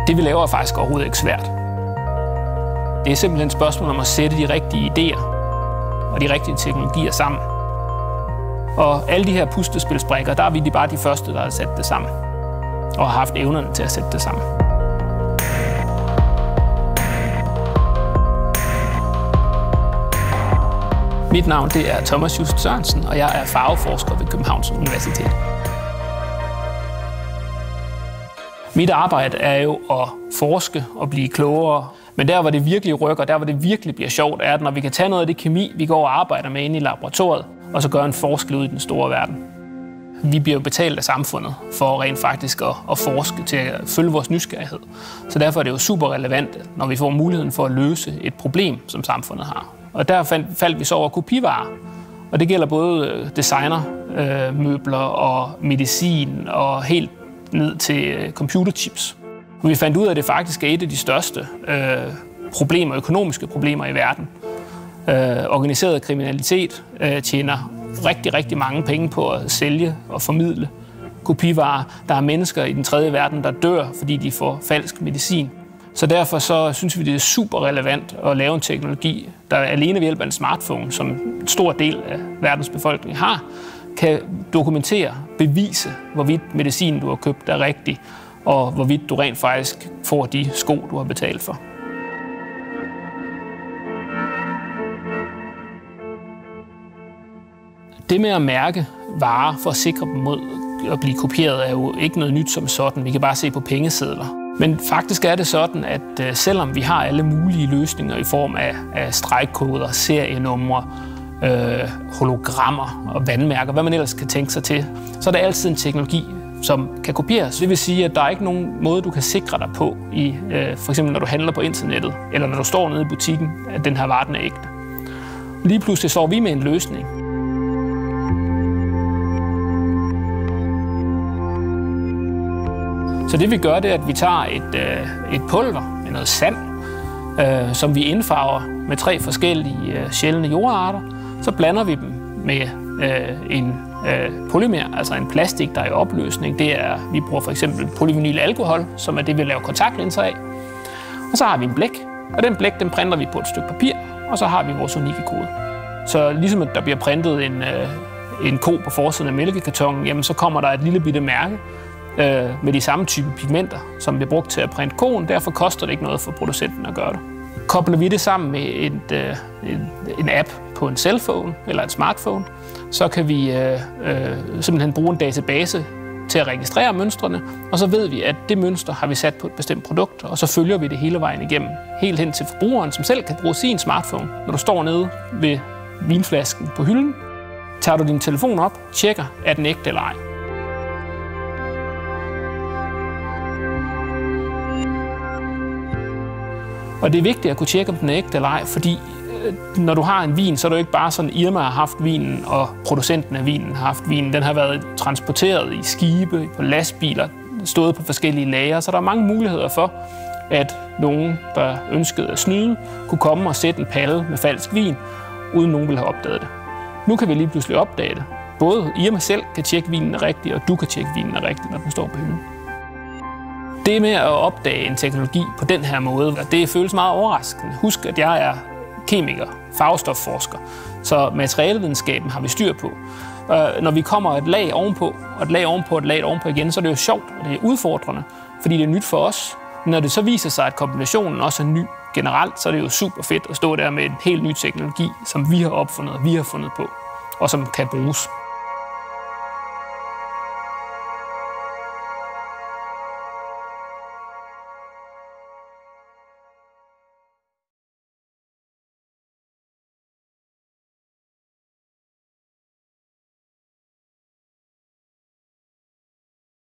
Det vi laver er faktisk overhovedet ikke svært. Det er simpelthen et spørgsmål om at sætte de rigtige idéer og de rigtige teknologier sammen. Og alle de her puslespilsbrikker, der er vi bare de første, der har sat det sammen. Og har haft evnerne til at sætte det sammen. Mit navn det er Thomas Just Sørensen, og jeg er farveforsker ved Københavns Universitet. Mit arbejde er jo at forske og blive klogere. Men der, hvor det virkelig rykker, der, hvor det virkelig bliver sjovt, er, at når vi kan tage noget af det kemi, vi går og arbejder med inde i laboratoriet, og så gøre en forskel ud i den store verden. Vi bliver jo betalt af samfundet for rent faktisk at forske til at følge vores nysgerrighed. Så derfor er det jo super relevant, når vi får muligheden for at løse et problem, som samfundet har. Og der faldt vi så over kopivarer. Og det gælder både designermøbler og medicin og helt ned til computerchips. Og vi fandt ud af, at det faktisk er et af de største økonomiske problemer i verden. Organiseret kriminalitet tjener rigtig mange penge på at sælge og formidle kopivarer. Der er mennesker i den tredje verden, der dør, fordi de får falsk medicin. Så derfor så synes vi, det er super relevant at lave en teknologi, der alene ved hjælp af en smartphone, som en stor del af verdens befolkning har, kan dokumentere, bevise, hvorvidt medicinen, du har købt, er rigtig, og hvorvidt du rent faktisk får de sko, du har betalt for. Det med at mærke varer for at sikre dem mod at blive kopieret er jo ikke noget nyt som sådan. Vi kan bare se på pengesedler. Men faktisk er det sådan, at selvom vi har alle mulige løsninger i form af stregkoder, serienumre, hologrammer og vandmærker, hvad man ellers kan tænke sig til, så er der altid en teknologi, som kan kopieres. Det vil sige, at der er ikke nogen måde, du kan sikre dig på, for eksempel når du handler på internettet, eller når du står nede i butikken, at den her vare den er ægte. Lige pludselig så vi med en løsning. Så det vi gør, det er, at vi tager et pulver med noget sand, som vi indfarver med 3 forskellige sjældne jordarter. Så blander vi dem med en polymer, altså en plastik, der er i opløsning. Vi bruger for eksempel polyvinylalkohol, som er det, vi laver kontaktlinser af. Og så har vi en blæk, og den blæk, den printer vi på et stykke papir, og så har vi vores unikke kode. Så ligesom at der bliver printet en ko på forsiden af mælkekartonen, jamen så kommer der et lille bitte mærke med de samme type pigmenter, som bliver brugt til at printe koen. Derfor koster det ikke noget for producenten at gøre det. Kobler vi det sammen med en app på en cellphone eller en smartphone, så kan vi simpelthen bruge en database til at registrere mønstrene, og så ved vi, at det mønster har vi sat på et bestemt produkt, og så følger vi det hele vejen igennem, helt hen til forbrugeren, som selv kan bruge sin smartphone. Når du står nede ved vinflasken på hylden, tager du din telefon op, tjekker, er den ægte eller ej. Og det er vigtigt at kunne tjekke, om den er ægte eller ej, fordi når du har en vin, så er det jo ikke bare sådan, Irma har haft vinen, og producenten af vinen har haft vinen. Den har været transporteret i skibe, på lastbiler, stået på forskellige lagre, så der er mange muligheder for, at nogen, der ønskede at snyde, kunne komme og sætte en palle med falsk vin, uden nogen ville have opdaget det. Nu kan vi lige pludselig opdage det. Både Irma selv kan tjekke, vinen er rigtig, og du kan tjekke, vinen er rigtig, når den står på hylden. Det med at opdage en teknologi på den her måde, det føles meget overraskende. Husk, at jeg er kemiker, farvestofforsker, så materialevidenskaben har vi styr på. Når vi kommer et lag ovenpå, og et lag ovenpå, og et lag ovenpå igen, så er det jo sjovt, og det er udfordrende, fordi det er nyt for os. Når det så viser sig, at kombinationen også er ny generelt, så er det jo super fedt at stå der med en helt ny teknologi, som vi har opfundet, og vi har fundet på, og som kan bruges.